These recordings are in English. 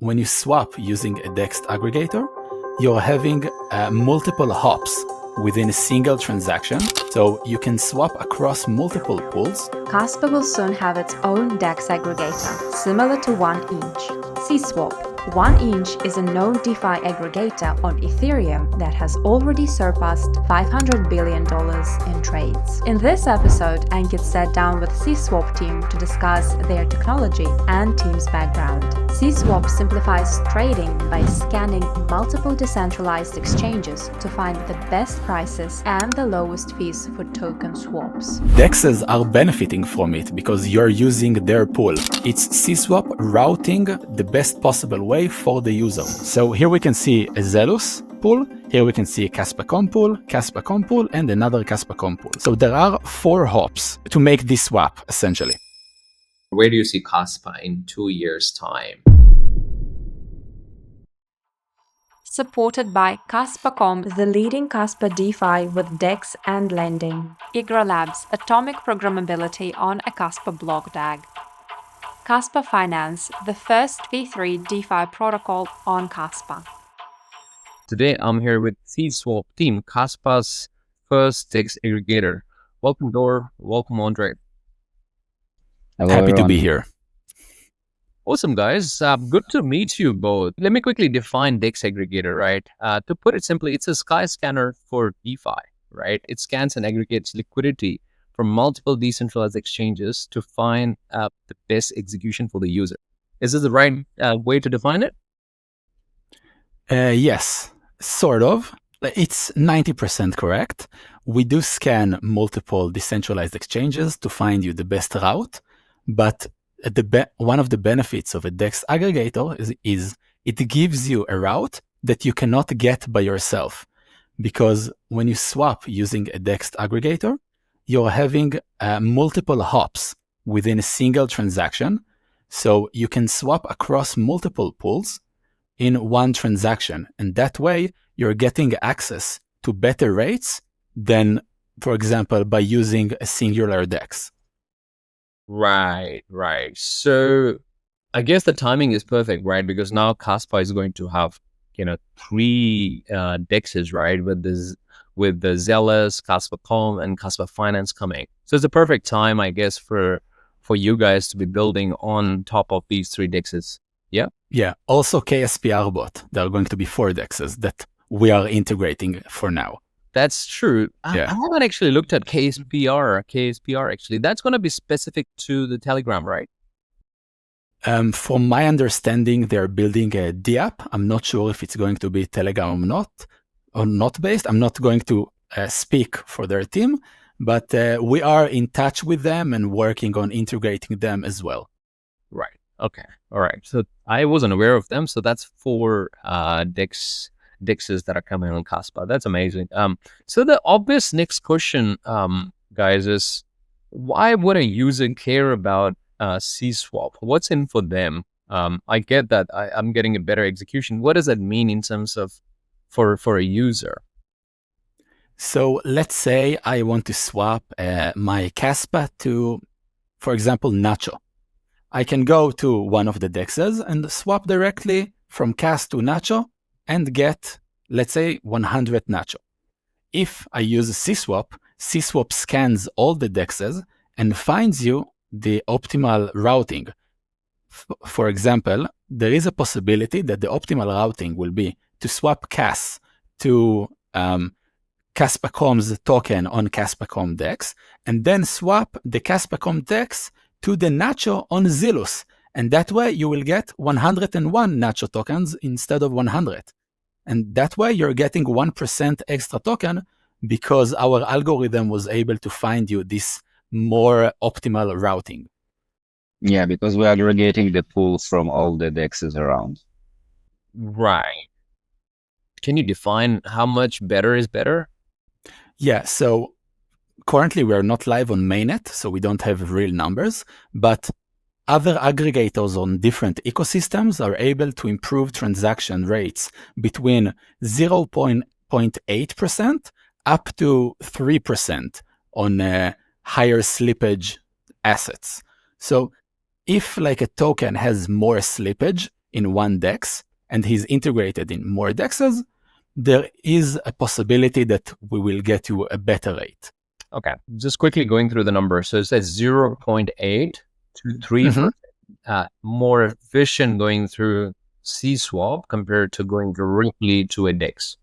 when you swap using a DEX aggregator, you're having multiple hops within a single transaction, so you can swap across multiple pools. Kaspa will soon have its own DEX aggregator, similar to 1inch. SeaSwap. 1inch is a known DeFi aggregator on Ethereum that has already surpassed $500 billion in trades. In this episode, Ankit sat down with SeaSwap team to discuss their technology and team's background. SeaSwap simplifies trading by scanning multiple decentralized exchanges to find the best prices and the lowest fees for token swaps. DEXs are benefiting from it because you're using their pool. It's SeaSwap routing the best possible way for the user. So here we can see a Zealous pool, here we can see a Kaspacom pool, and another Kaspacom pool. So there are 4 hops to make this swap, essentially. Where do you see Kaspa in 2 years' time? Supported by Kaspacom, the leading Kaspa DeFi with DEX and lending. Igra Labs, atomic programmability on a Kaspa block DAG. Kaspa Finance, the first V3 DeFi protocol on Kaspa. Today, I'm here with SeaSwap team, Kaspa's first DEX aggregator. Welcome, Dor. Welcome, Andrey. Hello, Happy everyone. To be here. Awesome, guys. Good to meet you both. Let me quickly define DEX aggregator, right? To put it simply, it's a Skyscanner for DeFi, right? It scans and aggregates liquidity from multiple decentralized exchanges to find the best execution for the user. Is this the right way to define it? Yes, sort of. It's 90% correct. We do scan multiple decentralized exchanges to find you the best route, but one of the benefits of a DEX aggregator is it gives you a route that you cannot get by yourself. Because when you swap using a DEX aggregator, you're having multiple hops within a single transaction. So you can swap across multiple pools in one transaction. And that way, you're getting access to better rates than, for example, by using a singular DEX. Right. So I guess the timing is perfect, right? Because now Kaspa is going to have, 3 DEXs, right? With the Zealous, Kaspacom, and Kaspa Finance coming. So it's a perfect time, I guess, for you guys to be building on top of these 3 DEXs. Yeah? Yeah. Also KSPR Bot. There are going to be 4 DEXs that we are integrating for now. That's true. Yeah. I haven't actually looked at KSPR actually. That's going to be specific to the Telegram, right? From my understanding, they're building a DApp. I'm not sure if it's going to be Telegram or not based. I'm not going to speak for their team, but we are in touch with them and working on integrating them as well. Right. Okay. All right. So I wasn't aware of them. So that's 4 DEXs that are coming on Kaspa. That's amazing. So the obvious next question, guys, is why would a user care about SeaSwap? What's in for them? I get that I'm getting a better execution. What does that mean in terms of for a user? So let's say I want to swap my Kaspa to, for example, NACHO. I can go to one of the DEXs and swap directly from Kas to NACHO and get, let's say, 100 NACHO. If I use SeaSwap scans all the DEXs and finds you the optimal routing. For example, there is a possibility that the optimal routing will be to swap Kas to Kaspacom's token on Kaspacom DEX, and then swap the Kaspacom DEX to the NACHO on Zealous. And that way you will get 101 NACHO tokens instead of 100. And that way you're getting 1% extra token because our algorithm was able to find you this more optimal routing. Yeah, because we're aggregating the pool from all the DEXs around. Right. Can you define how much better is better? Yeah, so currently we're not live on mainnet, so we don't have real numbers, but other aggregators on different ecosystems are able to improve transaction rates between 0.8% up to 3% on higher slippage assets. So if like a token has more slippage, in one DEX and he's integrated in more DEXs, there is a possibility that we will get you a better rate. Okay, just quickly going through the numbers. So it says 0.8 to 3% more efficient going through SeaSwap compared to going directly to a DEX,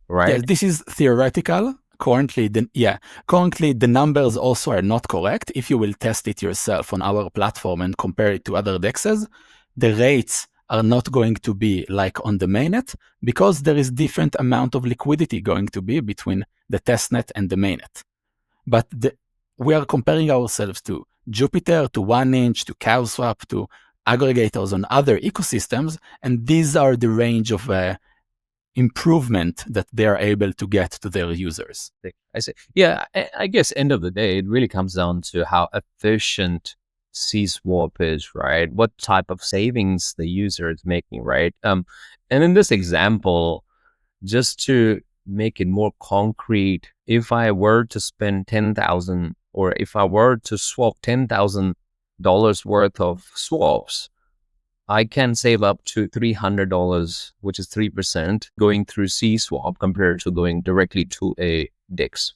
right? Yes, this is theoretical. Currently, the numbers also are not correct. If you will test it yourself on our platform and compare it to other DEXs, the rates are not going to be like on the mainnet because there is different amount of liquidity going to be between the testnet and the mainnet. But we are comparing ourselves to Jupiter, to 1inch, to SeaSwap, to aggregators on other ecosystems, and these are the range of improvement that they are able to get to their users. I see. Yeah, I guess end of the day, it really comes down to how efficient SeaSwap is, right? What type of savings the user is making, right? And in this example, just to make it more concrete, if I were to spend $10,000 or if I were to swap $10,000 worth of swaps, I can save up to $300, which is 3%, going through SeaSwap compared to going directly to a DEX.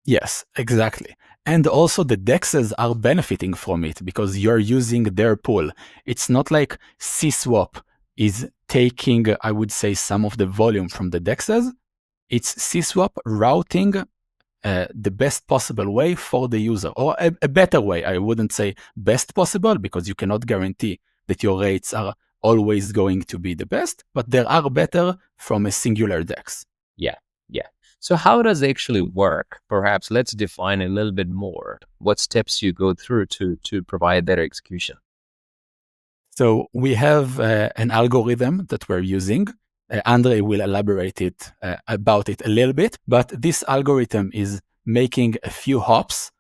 Yes, exactly. And also the DEXs are benefiting from it because you're using their pool. It's not like SeaSwap is taking, I would say, some of the volume from the DEXs. It's SeaSwap routing the best possible way for the user, or a better way. I wouldn't say best possible because you cannot guarantee that your rates are always going to be the best, but there are better from a singular DEX. Yeah. So how does it actually work? Perhaps let's define a little bit more. What steps you go through to provide that execution? So we have an algorithm that we're using. Andrey will elaborate about it a little bit, but this algorithm is making a few hops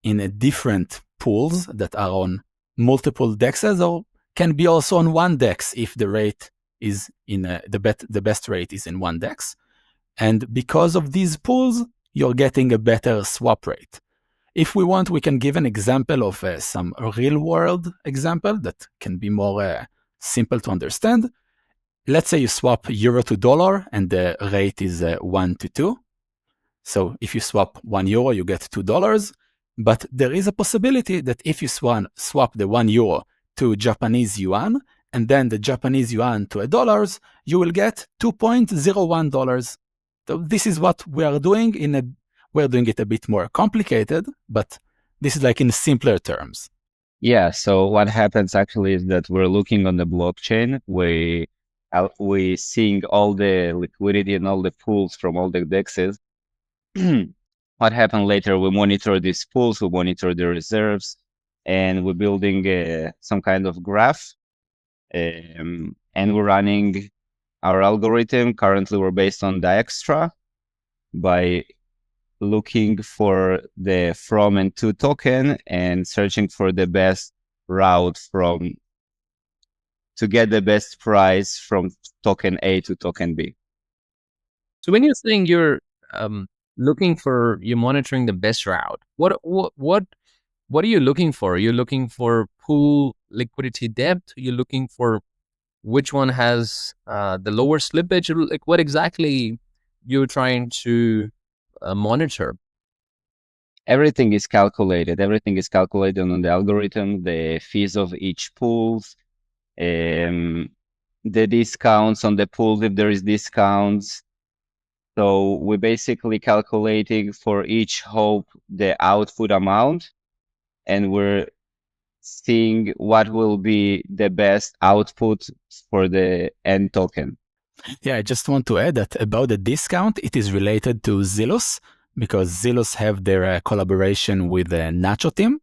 in different pools that are on multiple DEXs, or can be also on one DEX if the rate is in the best rate is in one DEX. And because of these pools, you're getting a better swap rate. If we want, we can give an example of some real world example that can be more simple to understand. Let's say you swap euro to dollar and the rate is 1 to 2. So if you swap €1, you get $2. But there is a possibility that if you swap the €1 to Japanese yuan and then the Japanese yuan to $1, you will get $2.01. So this is what we are doing we're doing it a bit more complicated, but this is like in simpler terms. Yeah, so what happens actually is that we're looking on the blockchain. We seeing all the liquidity and all the pools from all the DEXs. What happened later, we monitor these pools, we monitor the reserves, and we're building some kind of graph. And we're running our algorithm. Currently, we're based on Dijkstra by looking for the from and to token and searching for the best route to get the best price from token A to token B. So when you're saying you're you're monitoring the best route, what are you looking for? You're looking for pool liquidity depth? You're looking for which one has the lower slippage? Like what exactly you're trying to monitor? Everything is calculated. Everything is calculated on the algorithm, the fees of each pools, the discounts on the pools if there is discounts. So we're basically calculating for each hope the output amount, and we're seeing what will be the best output for the end token. Yeah, I just want to add that about the discount, it is related to Zealous because Zealous have their collaboration with the NACHO team.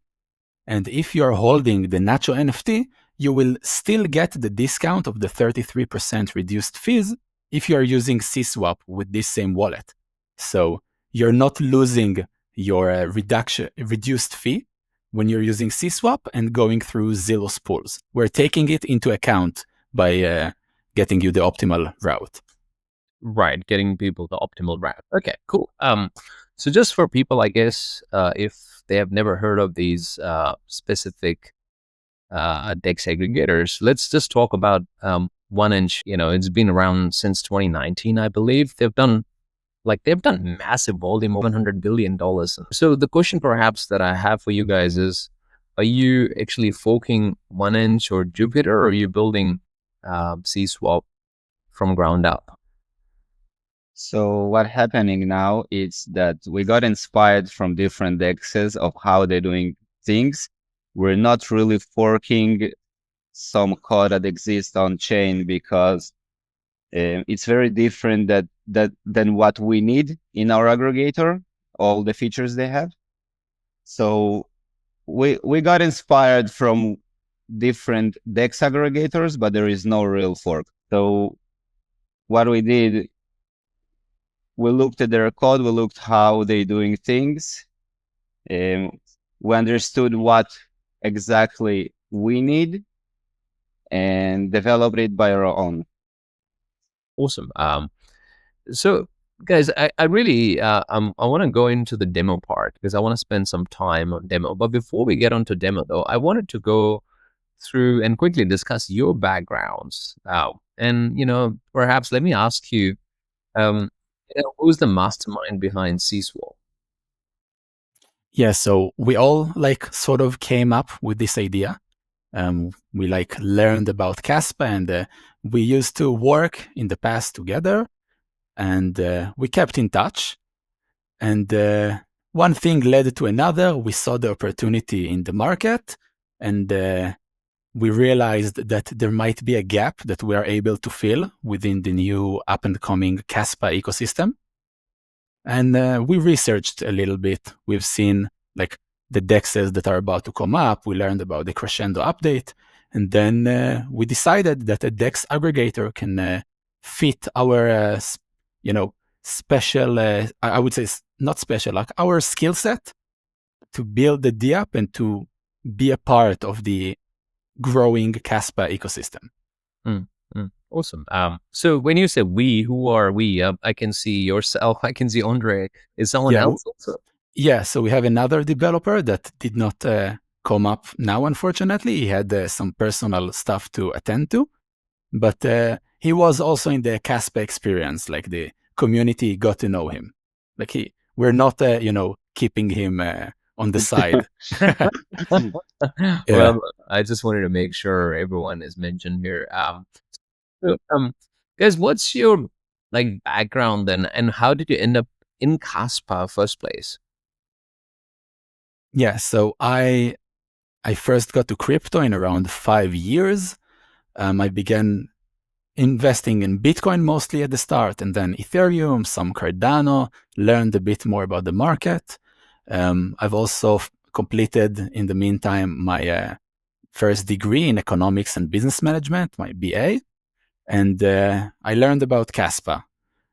And if you're holding the NACHO NFT, you will still get the discount of the 33% reduced fees if you are using SeaSwap with this same wallet. So you're not losing your reduced fee when you're using SeaSwap and going through Zealous pools. We're taking it into account by getting you the optimal route. Right, getting people the optimal route. Okay, cool. So just for people, I guess, if they have never heard of these specific DEX aggregators. Let's just talk about 1inch. It's been around since 2019, I believe. They've done massive volume of $100 billion. So the question perhaps that I have for you guys is, are you actually forking 1inch or Jupiter, or are you building SeaSwap from ground up? So what's happening now is that we got inspired from different DEXs of how they're doing things. We're not really forking some code that exists on chain because it's very different than what we need in our aggregator, all the features they have. So we got inspired from different DEX aggregators, but there is no real fork. So what we did, we looked at their code, we looked how they're doing things, we understood what exactly we need and developed it by our own. Awesome. So guys, I really I want to go into the demo part because I want to spend some time on demo. But before we get onto demo though, I wanted to go through and quickly discuss your backgrounds. And perhaps let me ask you, who's the mastermind behind SeaSwap? Yeah, so we all sort of came up with this idea. We learned about Kaspa, and we used to work in the past together, and we kept in touch. And one thing led to another. We saw the opportunity in the market, and we realized that there might be a gap that we are able to fill within the new up and coming Kaspa ecosystem. And we researched a little bit. We've seen the DEXs that are about to come up. We learned about the Crescendo update. And then we decided that a DEX aggregator can fit our, special, I would say not special, our skill set to build the DApp and to be a part of the growing Kaspa ecosystem. Awesome. So when you say we, who are we? I can see yourself. I can see Andrey. Is someone else also? Yeah, so we have another developer that did not come up now, unfortunately. He had some personal stuff to attend to, but he was also in the Kaspa experience, the community got to know him. We're not, keeping him on the side. Well, I just wanted to make sure everyone is mentioned here. Guys, what's your background then, and how did you end up in Kaspa first place? Yeah, so I first got to crypto in around 5 years. I began investing in Bitcoin mostly at the start, and then Ethereum, some Cardano, learned a bit more about the market. I've also completed in the meantime my first degree in economics and business management, my BA. And I learned about Kaspa.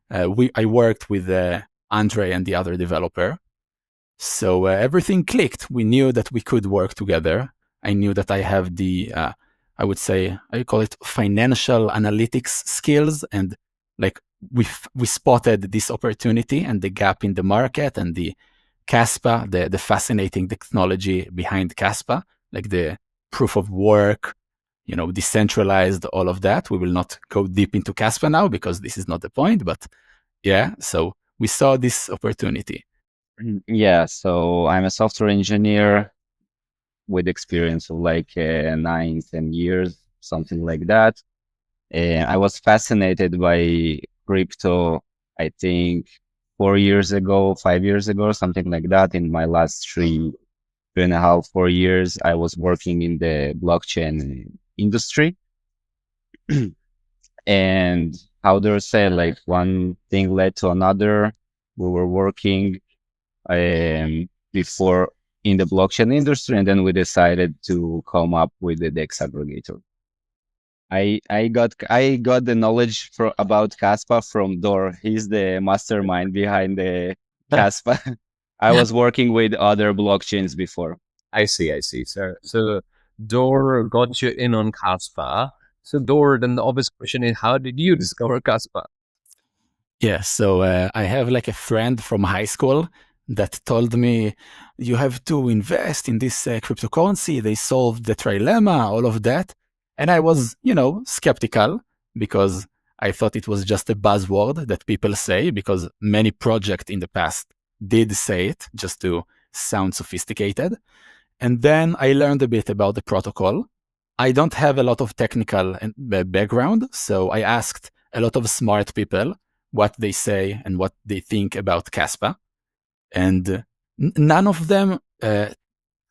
I worked with Andrey and the other developer. So everything clicked. We knew that we could work together. I knew that I have the, I would say, I call it financial analytics skills. And we spotted this opportunity and the gap in the market and the Kaspa, the fascinating technology behind Kaspa, the proof of work, decentralized, all of that. We will not go deep into Kaspa now because this is not the point, but yeah, so we saw this opportunity. Yeah, so I'm a software engineer with experience of 9-10 years, something like that. I was fascinated by crypto, I think 4 years ago, 5 years ago, something like that. In my last 3.5, 4 years, I was working in the blockchain industry. And how do I say, one thing led to another. We were working before in the blockchain industry, and then we decided to come up with the DEX aggregator. I got the knowledge about Kaspa from Dor. He's the mastermind behind the Kaspa. I was working with other blockchains before. I see. So Dor got you in on Kaspa. So Dor, then the obvious question is, how did you discover Kaspa? Yeah, so I have a friend from high school that told me you have to invest in this cryptocurrency. They solved the trilemma, all of that. And I was, skeptical because I thought it was just a buzzword that people say because many projects in the past did say it just to sound sophisticated. And then I learned a bit about the protocol. I don't have a lot of technical background, so I asked a lot of smart people what they say and what they think about Kaspa. And none of them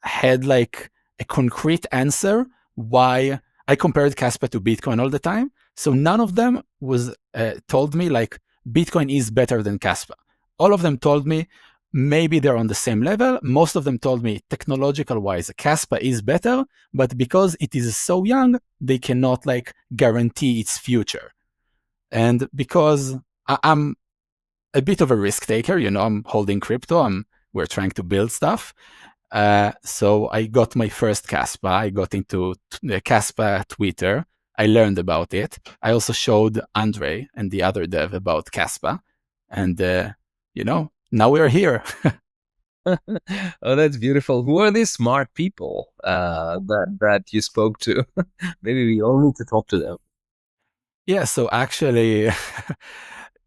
had like a concrete answer why I compared Kaspa to Bitcoin all the time. So none of them was told me like Bitcoin is better than Kaspa. All of them told me maybe they're on the same level. Most of them told me technological wise, Kaspa is better, but because it is so young, they cannot like guarantee its future. And because I'm a bit of a risk taker, I'm holding crypto, we're trying to build stuff. So I got my first Kaspa. I got into the Kaspa Twitter. I learned about it. I also showed Andrey and the other dev about Kaspa. And, now we're here. Oh, that's beautiful. Who are these smart people that you spoke to? Maybe we all need to talk to them. Yeah, so actually,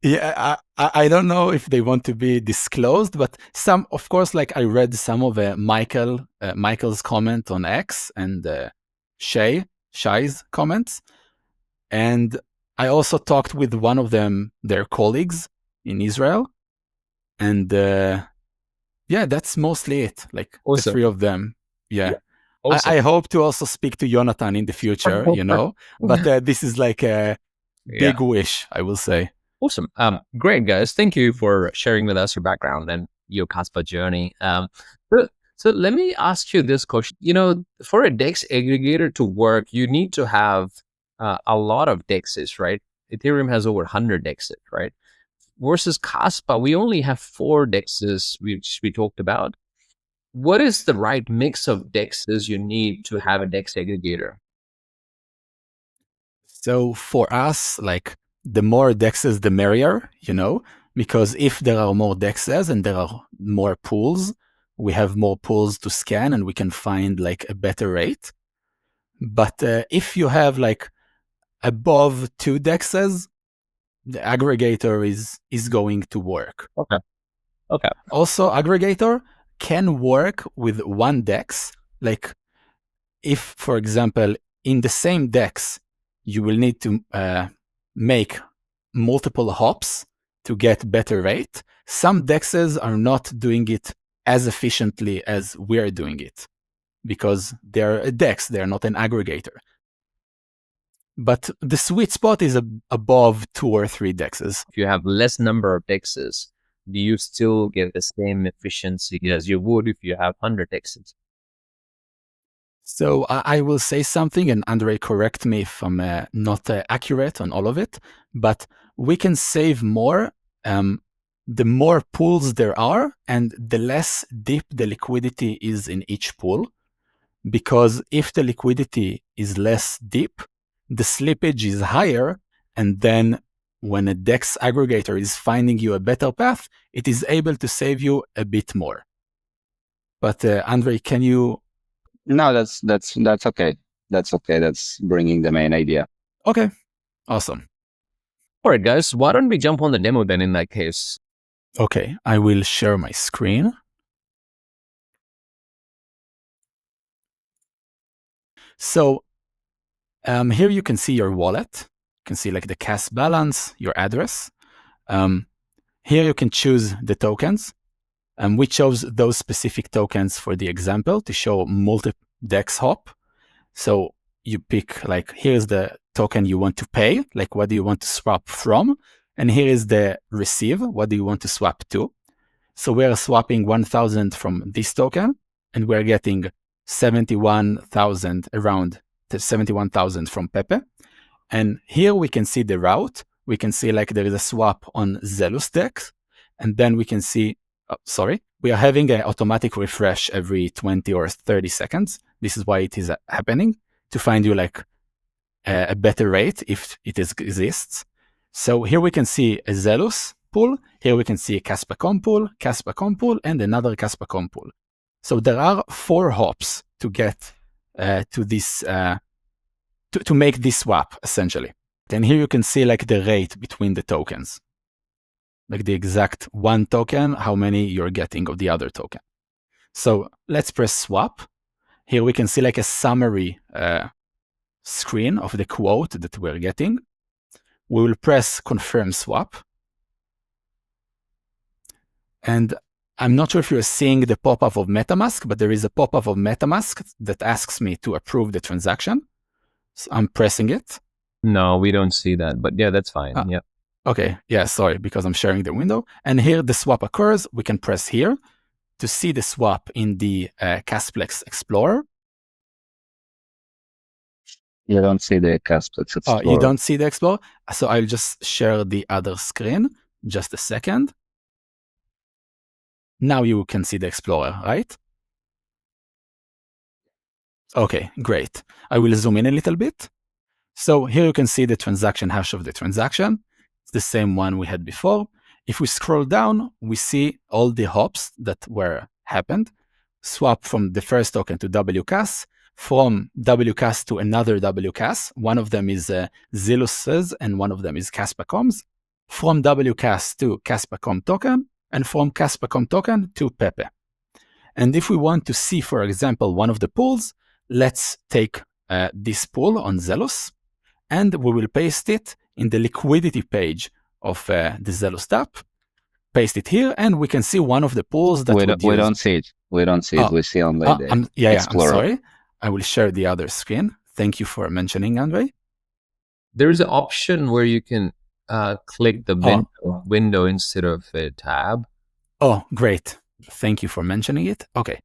yeah, I don't know if they want to be disclosed, but some, of course, like I read some of Michael's comment on X and Shai's comments. And I also talked with one of them, their colleagues in Israel. And yeah, that's mostly it. Like Awesome. the three of them. Yeah. Awesome. I hope to also speak to Jonathan in the future, but this is like a big wish, I will say. Awesome. Great, guys. Thank you for sharing with us your background and your Kaspa journey. So let me ask you this question. For a DEX aggregator to work, you need to have a lot of DEXs, right? Ethereum has over 100 DEXs, right? Versus Kaspa, we only have 4 DEXs, which we talked about. What is the right mix of DEXs you need to have a DEX aggregator? So for us, like the more DEXs, the merrier, because if there are more DEXs and there are more pools, we have more pools to scan and we can find like a better rate. But if you have like above 2 DEXs, the aggregator is going to work. Okay. Also, aggregator can work with one DEX. Like if, for example, in the same DEX, you will need to make multiple hops to get better rate. Some DEXs are not doing it as efficiently as we're doing it because they're a DEX, they're not an aggregator. But the sweet spot is above 2 or 3 DEXs. If you have less number of DEXs, do you still get the same efficiency as you would if you have 100 DEXs? So I will say something, and Andrey, correct me if I'm not accurate on all of it, but we can save more the more pools there are and the less deep the liquidity is in each pool. Because if the liquidity is less deep, the slippage is higher, and then when a DEX aggregator is finding you a better path, it is able to save you a bit more. But Andrey, can you... No, that's okay. That's okay. That's bringing the main idea. Okay, awesome. All right, guys, why don't we jump on the demo then in that case? Okay, I will share my screen. So here you can see your wallet. You can see like the cash balance, your address. Here you can choose the tokens. We chose those specific tokens for the example to show multi-DEX hop. So you pick like, here's the token you want to pay, like what do you want to swap from? And here is the receive, what do you want to swap to? So we're swapping 1,000 from this token, and we're getting 71,000, around 71,000 from Pepe. And here we can see the route. We can see like there is a swap on Zealous DEX, and then we can see, we are having an automatic refresh every 20 or 30 seconds. This is why it is happening, to find you like a better rate if it exists. So here we can see a Zealous pool. Here we can see a Kaspacom pool, and another Kaspacom pool. So there are 4 hops to get to this, to make this swap, essentially. And here you can see like the rate between the tokens, like the exact one token, how many you're getting of the other token. So let's press swap. Here we can see like a summary screen of the quote that we're getting. We will press confirm swap. And I'm not sure if you're seeing the pop-up of MetaMask, but there is a pop-up of MetaMask that asks me to approve the transaction. So I'm pressing it. No, we don't see that, but yeah, that's fine. Yeah. Okay. Yeah, sorry, because I'm sharing the window. And here the swap occurs. We can press here to see the swap in the Kasplex Explorer. You don't see the Kasplex Explorer. Oh, you don't see the Explorer? So I'll just share the other screen. Just a second. Now you can see the Explorer, right? Okay, great. I will zoom in a little bit. So here you can see the transaction hash of the transaction. It's the same one we had before. If we scroll down, we see all the hops that were happened. Swap from the first token to WCAS, from WCAS to another WCAS. One of them is Zealous's and one of them is Kaspacom's. From WCAS to Kaspacom token, and from Kaspacom token to Pepe. And if we want to see, for example, one of the pools, let's take this pool on Zealous, and we will paste it in the liquidity page of the Zealous app. Paste it here, and we can see one of the pools that we don't see it. We don't see it. We see only the Explorer. I'm sorry. I will share the other screen. Thank you for mentioning, Andrey. There's an option where you can click the window instead of a tab. Oh, great. Thank you for mentioning it. Okay.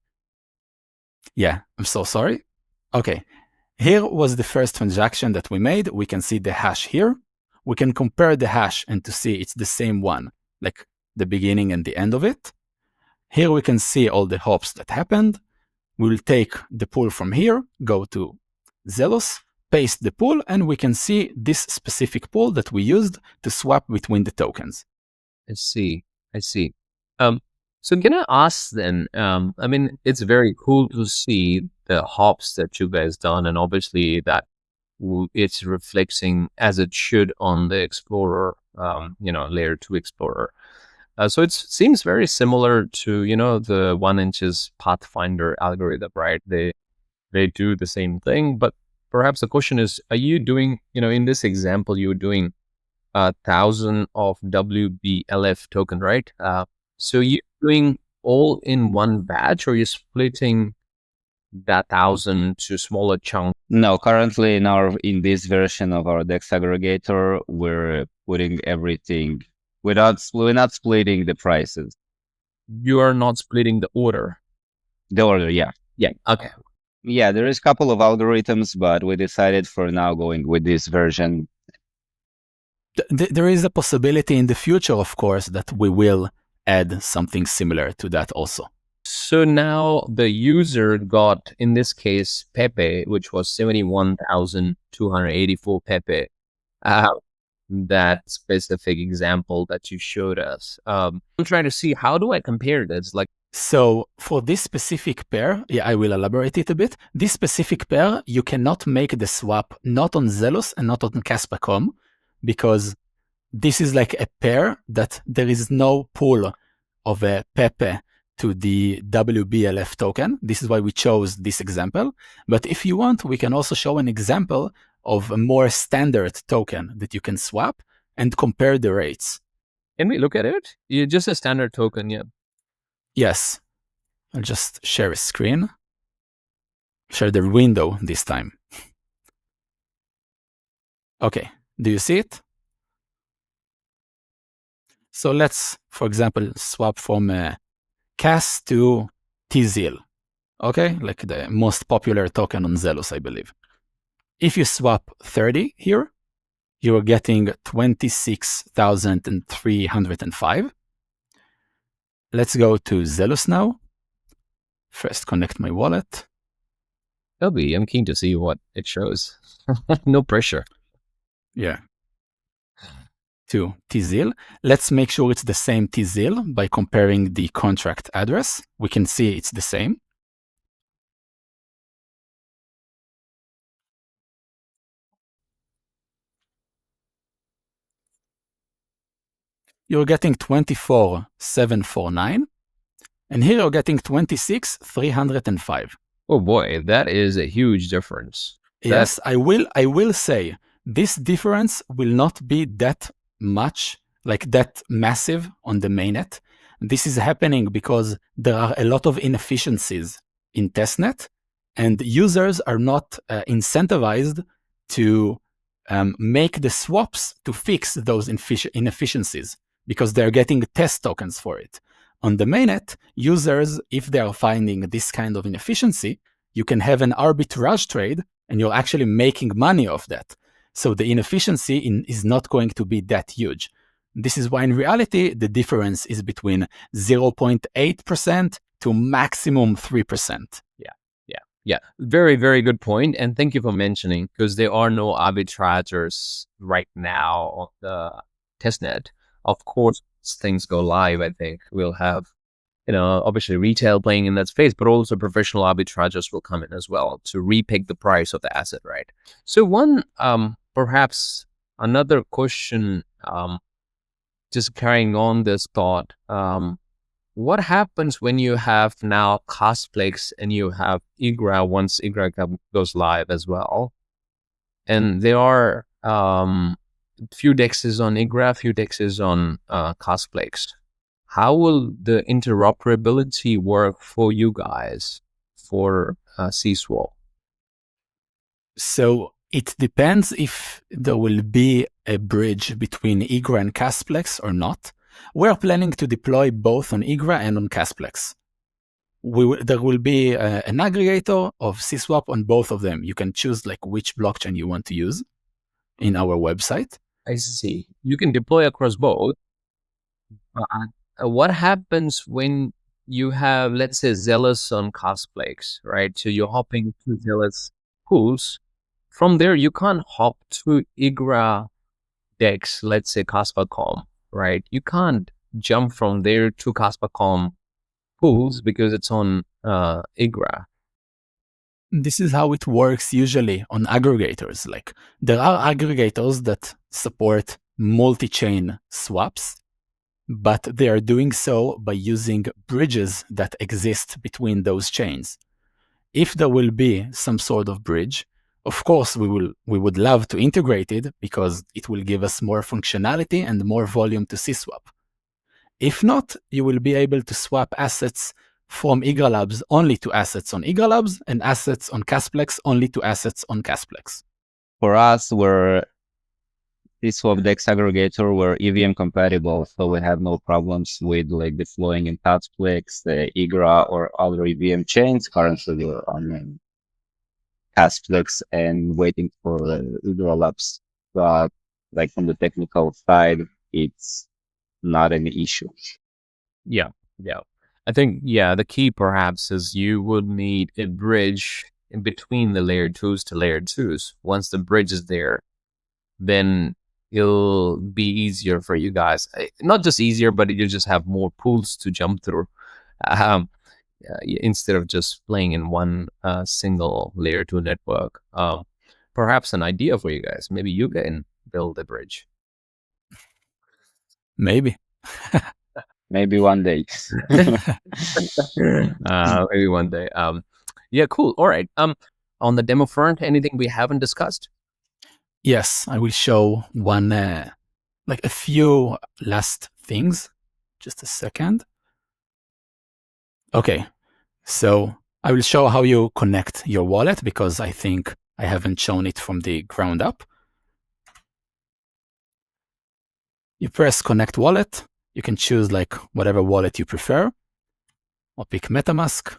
Yeah, I'm so sorry. Okay. Here was the first transaction that we made. We can see the hash here. We can compare the hash and to see it's the same one, like the beginning and the end of it. Here we can see all the hops that happened. We will take the pool from here, go to Zealous, paste the pool, and we can see this specific pool that we used to swap between the tokens. I see. So can I ask then, I mean, it's very cool to see the hops that you guys done, and obviously that it's reflecting as it should on the Explorer, layer 2 Explorer. So it seems very similar to, the 1inch's Pathfinder algorithm, right? They do the same thing, but perhaps the question is, are you doing, in this example, you're doing 1,000 of WBLF token, right? So you're doing all in one batch, or you're splitting that 1,000 to smaller chunks? No, currently in this version of our DEX aggregator, we're putting everything. We're not splitting the prices. You are not splitting the order. The order, yeah. Yeah. Okay. Yeah, there is a couple of algorithms, but we decided for now going with this version. There is a possibility in the future, of course, that we will add something similar to that also. So now the user got, in this case, Pepe, which was 71,284 Pepe. That specific example that you showed us. I'm trying to see, how do I compare this? So for this specific pair, I will elaborate it a bit. This specific pair, you cannot make the swap not on Zealous and not on Kaspacom, because this is like a pair that there is no pool of a Pepe to the WBLF token. This is why we chose this example. But if you want, we can also show an example of a more standard token that you can swap and compare the rates. Can we look at it? Just a standard token, yeah. Yes. I'll just share a screen. Share the window this time. Okay. Do you see it? So let's, for example, swap from CAS to tZEAL. Okay? Like the most popular token on Zealous, I believe. If you swap 30 here, you are getting 26,305. Let's go to Zealous now. First, connect my wallet. Toby, I'm keen to see what it shows. No pressure. Yeah. to tZEAL. Let's make sure it's the same tZEAL by comparing the contract address. We can see it's the same. You're getting 24,749, and here you're getting 26,305. Oh boy, that is a huge difference. Yes, I will say this difference will not be that much, like that massive on the mainnet. This is happening because there are a lot of inefficiencies in testnet, and users are not incentivized to make the swaps to fix those inefficiencies because they're getting test tokens for it. On the mainnet, users, if they are finding this kind of inefficiency, you can have an arbitrage trade and you're actually making money off that. So the inefficiency is not going to be that huge. This is why in reality, the difference is between 0.8% to maximum 3%. Yeah, very, very good point. And thank you for mentioning, because there are no arbitrators right now on the testnet. Of course, as things go live, I think we'll have, obviously retail playing in that space, but also professional arbitragers will come in as well to repick the price of the asset, right? So one, perhaps another question, just carrying on this thought, what happens when you have now Kasplex and you have Igra once Igra goes live as well? And there are few DEXs on Igra, few DEXs on Kasplex. How will the interoperability work for you guys for SeaSwap? So it depends if there will be a bridge between Igra and Kasplex or not. We're planning to deploy both on Igra and on Kasplex. There will be an aggregator of SeaSwap on both of them. You can choose like which blockchain you want to use in our website. I see. You can deploy across both. What happens when you have, let's say, Zealous on Kasplex, right? So you're hopping to Zealous pools. From there, you can't hop to Igra DEX, let's say Kaspacom, right? You can't jump from there to Kaspacom pools because it's on Igra. This is how it works usually on aggregators. Like there are aggregators that support multi-chain swaps, but they are doing so by using bridges that exist between those chains. If there will be some sort of bridge, of course, we would love to integrate it because it will give us more functionality and more volume to SeaSwap. If not, you will be able to swap assets from Igra Labs only to assets on Igra Labs and assets on Kasplex only to assets on Kasplex. For us, we're SeaSwap DEX Aggregator, we're EVM compatible, so we have no problems with like deploying in Kasplex, Igra, or other EVM chains. Currently, we're on Kasplex and waiting for Igra Labs. But like from the technical side, it's not an issue. Yeah. I think, the key perhaps is you would need a bridge in between the layer 2s to layer 2s. Once the bridge is there, then it'll be easier for you guys. Not just easier, but you'll just have more pools to jump through instead of just playing in one single layer 2 network. Perhaps an idea for you guys. Maybe you can build a bridge. Maybe. Maybe one day. Maybe one day. Yeah, cool. All right. On the demo front, anything we haven't discussed? Yes, I will show one, like a few last things. Just a second. Okay, so I will show how you connect your wallet because I think I haven't shown it from the ground up. You press connect wallet. You can choose like whatever wallet you prefer. I'll pick MetaMask.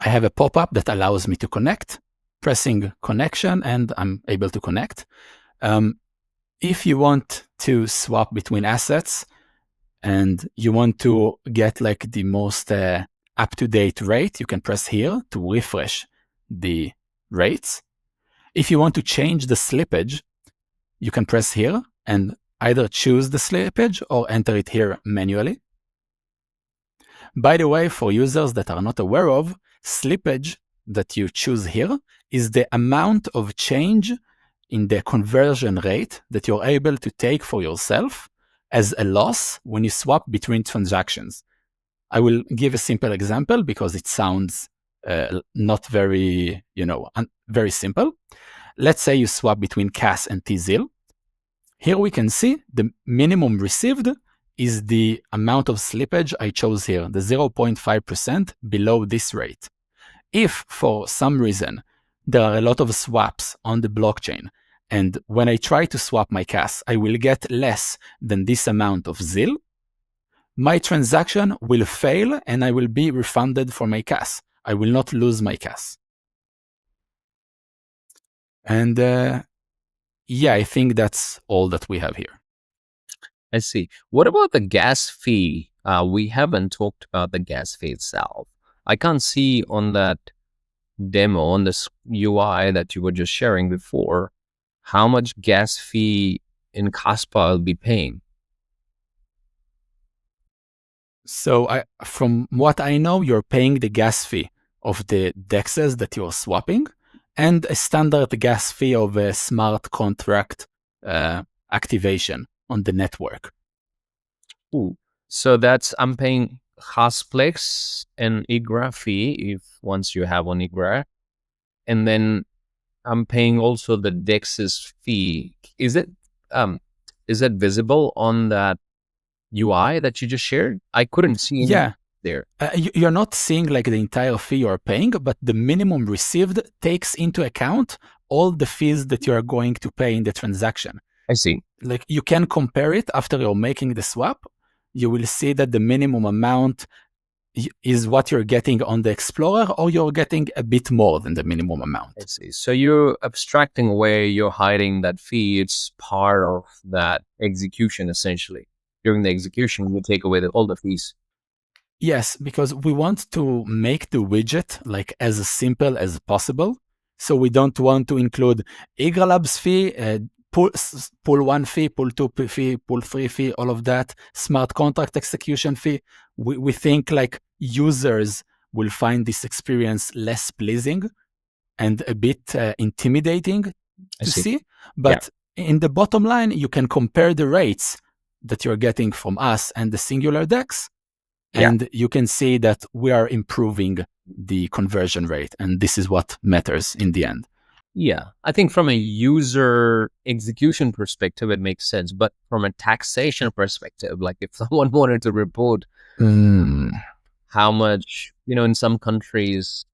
I have a pop-up that allows me to connect. Pressing connection and I'm able to connect. If you want to swap between assets and you want to get like the most up-to-date rate, you can press here to refresh the rates. If you want to change the slippage, you can press here and either choose the slippage or enter it here manually. By the way, for users that are not aware of, slippage that you choose here is the amount of change in the conversion rate that you're able to take for yourself as a loss when you swap between transactions. I will give a simple example because it sounds not very, very simple. Let's say you swap between Cas and tZEAL. Here we can see the minimum received is the amount of slippage I chose here, the 0.5% below this rate. If for some reason there are a lot of swaps on the blockchain, and when I try to swap my Cas, I will get less than this amount of ZEAL, my transaction will fail and I will be refunded for my Cas. I will not lose my Cas. And yeah, I think that's all that we have here. I see. What about the gas fee? We haven't talked about the gas fee itself. I can't see on that demo, on this UI that you were just sharing before, how much gas fee in Kaspa I'll be paying. So from what I know, you're paying the gas fee of the DEXs that you're swapping and a standard gas fee of a smart contract activation on the network. Ooh. So I'm paying Kasplex and Igra fee if once you have on Igra, and then I'm paying also the DEXs fee. Is it visible on that UI that you just shared? I couldn't see any there. You're not seeing like the entire fee you're paying, but the minimum received takes into account all the fees that you are going to pay in the transaction. I see. Like you can compare it after you're making the swap. You will see that the minimum amount is what you're getting on the Explorer, or you're getting a bit more than the minimum amount. I see. So you're abstracting away, you're hiding that fee. It's part of that execution, essentially. During the execution, you take away all the fees. Yes, because we want to make the widget like as simple as possible. So we don't want to include Igra Labs fee, pull one fee, pull two fee, pull three fee, all of that, smart contract execution fee. We think like users will find this experience less pleasing and a bit intimidating to see. But in the bottom line, you can compare the rates that you're getting from us and the singular DEX. And you can see that we are improving the conversion rate. And this is what matters in the end. Yeah, I think from a user execution perspective, it makes sense. But from a taxation perspective, like if someone wanted to report how much, in some countries,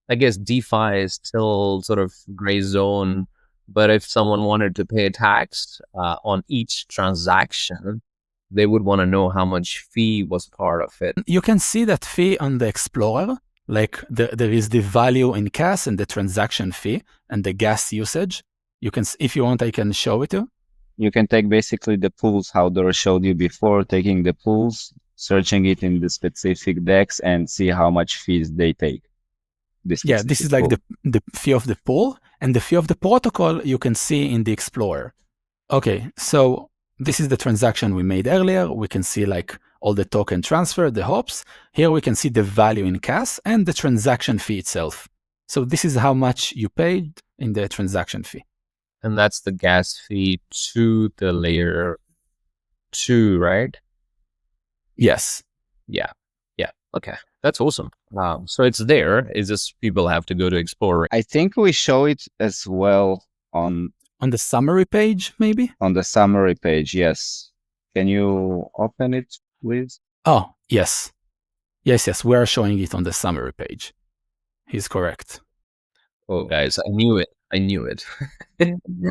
I guess DeFi is still sort of gray zone. But if someone wanted to pay a tax on each transaction, they would want to know how much fee was part of it. You can see that fee on the Explorer. Like there is the value in Cas and the transaction fee and the gas usage. You can, if you want, I can show it to you. You can take basically the pools, how Dor showed you before, taking the pools, searching it in the specific DEX and see how much fees they take. This is like the fee of the pool, and the fee of the protocol you can see in the Explorer. Okay, so this is the transaction we made earlier. We can see like all the token transfer, the hops. Here we can see the value in Cas and the transaction fee itself. So this is how much you paid in the transaction fee. And that's the gas fee to the layer 2, right? Yes. Yeah. Okay. That's awesome. So it's there. It's just people have to go to Explorer. I think we show it as well on the summary page, maybe? On the summary page, yes. Can you open it, please? Oh, yes. Yes, we are showing it on the summary page. He's correct. Oh, guys, I knew it.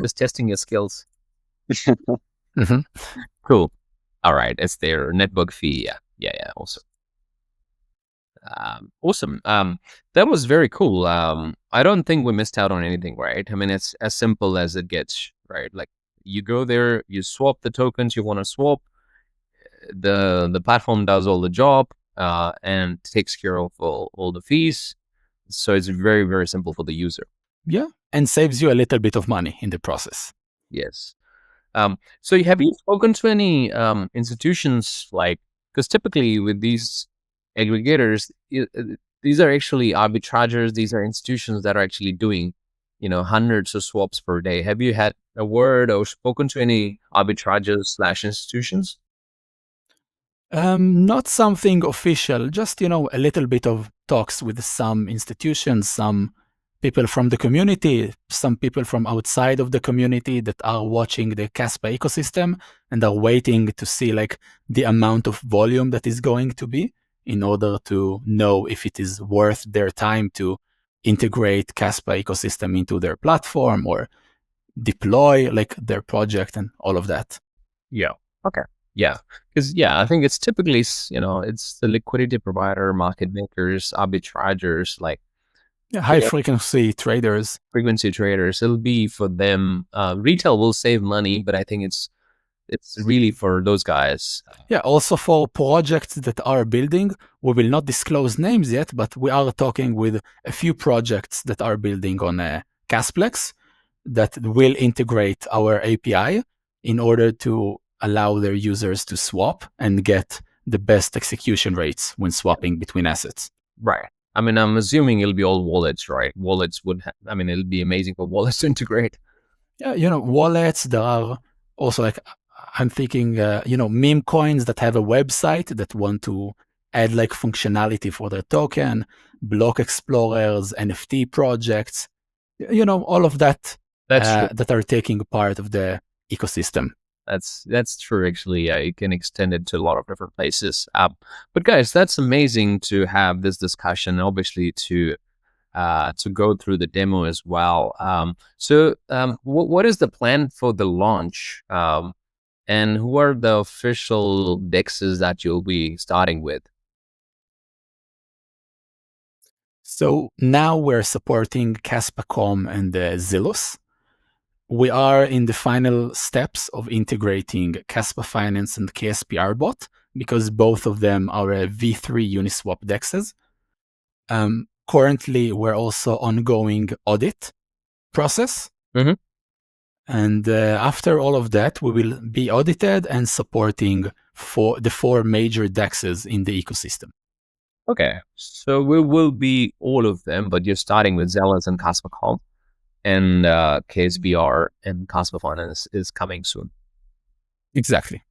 Just testing your skills. Cool. All right, it's their network fee. Yeah, awesome. Awesome. That was very cool. I don't think we missed out on anything, right? I mean, it's as simple as it gets, right? Like you go there, you swap the tokens you want to swap. The platform does all the job and takes care of all the fees. So it's very, very simple for the user. Yeah, and saves you a little bit of money in the process. Yes. So have you spoken to any institutions, like, because typically with these aggregators, these are actually arbitrageurs. These are institutions that are actually doing, hundreds of swaps per day. Have you had a word or spoken to any arbitrageurs/institutions? Not something official, just, a little bit of talks with some institutions, some people from the community, some people from outside of the community that are watching the Kaspa ecosystem and are waiting to see like the amount of volume that is going to be in order to know if it is worth their time to integrate Kaspa ecosystem into their platform or deploy like their project and all of that. Yeah. Okay. Yeah. Because, I think it's typically, it's the liquidity provider, market makers, arbitrageurs, like High frequency traders. frequency traders. It'll be for them. Retail will save money, but I think it's really for those guys. Yeah, also for projects that are building, we will not disclose names yet, but we are talking with a few projects that are building on Kasplex that will integrate our API in order to allow their users to swap and get the best execution rates when swapping between assets. Right. I mean, I'm assuming it'll be all wallets, right? Wallets would, it'll be amazing for wallets to integrate. Yeah, wallets, there are also like, I'm thinking, meme coins that have a website that want to add like functionality for their token, block explorers, NFT projects, all of that that are taking part of the ecosystem. That's true, actually. Yeah, you can extend it to a lot of different places. But guys, that's amazing to have this discussion, obviously to go through the demo as well. So what is the plan for the launch? And who are the official DEXs that you'll be starting with? So now we're supporting Kaspacom and Zealous. We are in the final steps of integrating Kaspa Finance and KSPR Bot because both of them are V3 Uniswap DEXs. Currently, we're also ongoing audit process. Mm-hmm. And after all of that, we will be audited and supporting for the 4 major DEXs in the ecosystem. Okay, so we will be all of them, but you're starting with Zealous and Kaspacom, and KSPR and Kaspa Finance is coming soon. Exactly.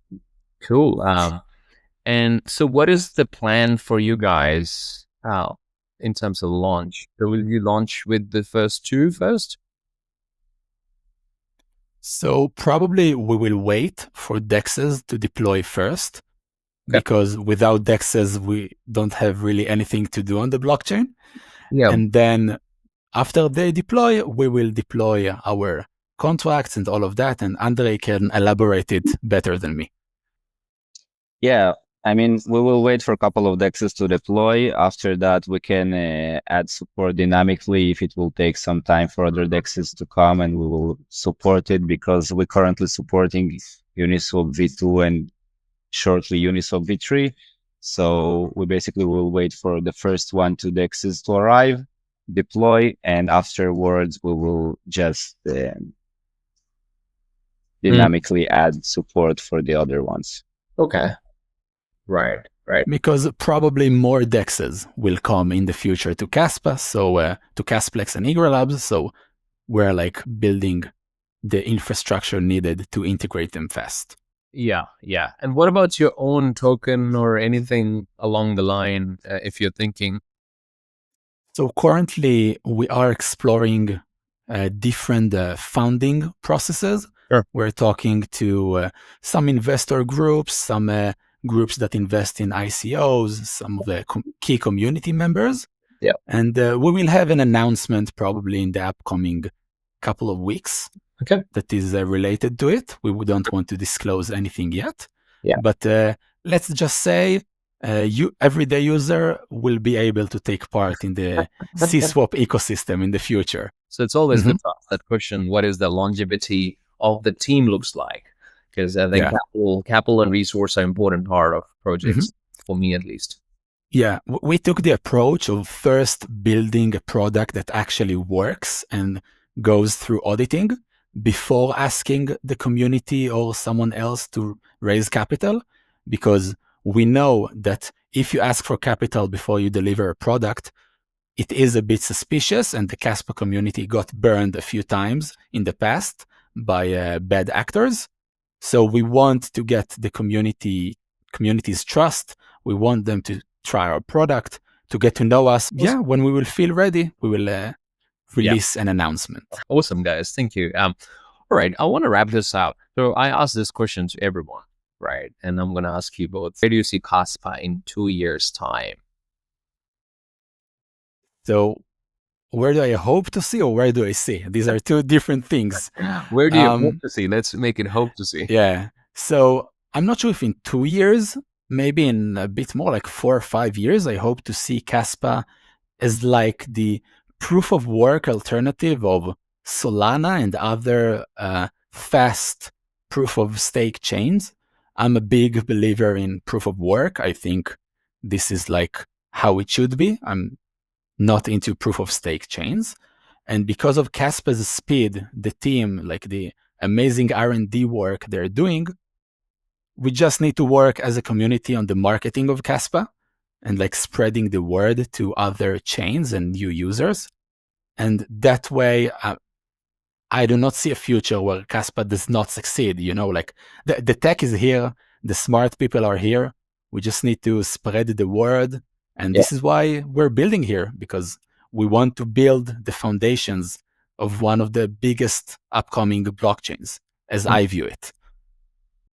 Cool. And so what is the plan for you guys in terms of launch? So will you launch with the first 2 first? So probably we will wait for DEXs to deploy first, because without DEXs, we don't have really anything to do on the blockchain. Yeah. And then after they deploy, we will deploy our contracts and all of that. And Andrey can elaborate it better than me. Yeah, I mean, we will wait for a couple of DEXs to deploy. After that, we can add support dynamically if it will take some time for other DEXs to come, and we will support it because we're currently supporting Uniswap V2 and shortly Uniswap V3. So we basically will wait for the first 1-2 DEXs to arrive, deploy, and afterwards we will just dynamically add support for the other ones. Okay. Right. Because probably more DEXs will come in the future to Kaspa, so to Kasplex and Igra Labs. So we're like building the infrastructure needed to integrate them fast. Yeah. And what about your own token or anything along the line, if you're thinking? So currently we are exploring different funding processes. Sure. We're talking to some investor groups, some groups that invest in ICOs, some of the key community members. Yeah. And we will have an announcement probably in the upcoming couple of weeks. Okay. That is related to it. We don't want to disclose anything yet. Yeah. But let's just say everyday user will be able to take part in the SeaSwap ecosystem in the future. So it's always good to ask that question: what is the longevity of the team looks like? Because I think capital and resource are an important part of projects, for me at least. Yeah, we took the approach of first building a product that actually works and goes through auditing before asking the community or someone else to raise capital, because we know that if you ask for capital before you deliver a product, it is a bit suspicious, and the Kaspa community got burned a few times in the past by bad actors. So we want to get the community's trust. We want them to try our product, to get to know us. Yeah, when we will feel ready, we will release an announcement. Awesome, guys. Thank you. All right, I want to wrap this up. So I asked this question to everyone, right? And I'm going to ask you both. Where do you see Kaspa in 2 years' time? So where do I hope to see, or where do I see? These are two different things. Where do you hope to see? Let's make it hope to see. Yeah. So I'm not sure if in 2 years, maybe in a bit more, like 4 or 5 years, I hope to see Kaspa as like the proof of work alternative of Solana and other fast proof of stake chains. I'm a big believer in proof of work. I think this is like how it should be. I'm not into proof of stake chains. And because of Kaspa's speed, the team, like the amazing R&D work they're doing, we just need to work as a community on the marketing of Kaspa and like spreading the word to other chains and new users. And that way, I do not see a future where Kaspa does not succeed. You know, like the tech is here, the smart people are here. We just need to spread the word. And this is why we're building here, because we want to build the foundations of one of the biggest upcoming blockchains, as I view it.